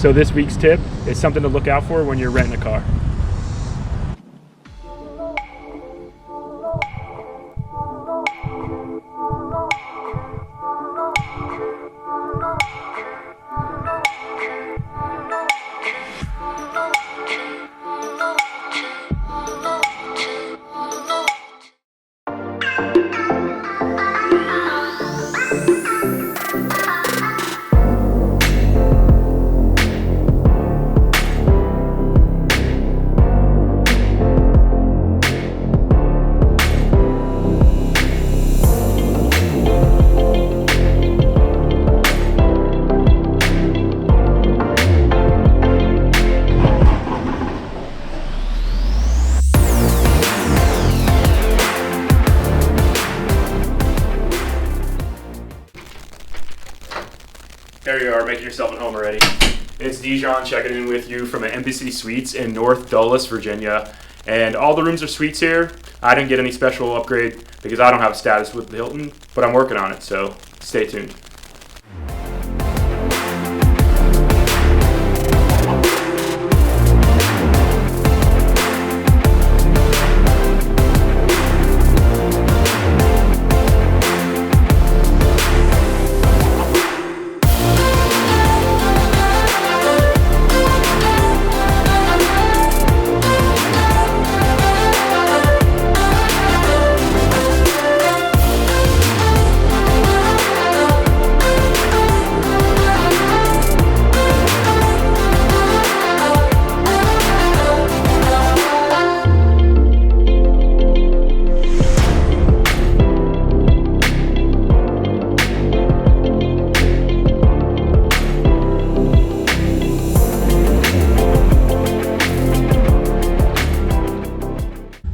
So this week's tip is something to look out for when you're renting a car. There you are, making yourself at home already. It's Dijon checking in with you from an Embassy Suites in North Dulles, Virginia. And all the rooms are suites here. I didn't get any special upgrade because I don't have status with the Hilton, but I'm working on it, so stay tuned.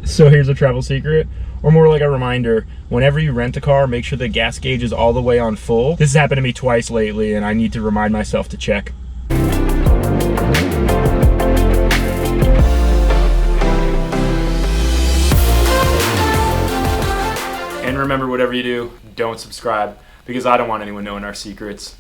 So here's a travel secret, or more like a reminder. Whenever you rent a car, make sure the gas gauge is all the way on full. This has happened to me twice lately, and I need to remind myself to check. And remember, whatever you do, don't subscribe, because I don't want anyone knowing our secrets.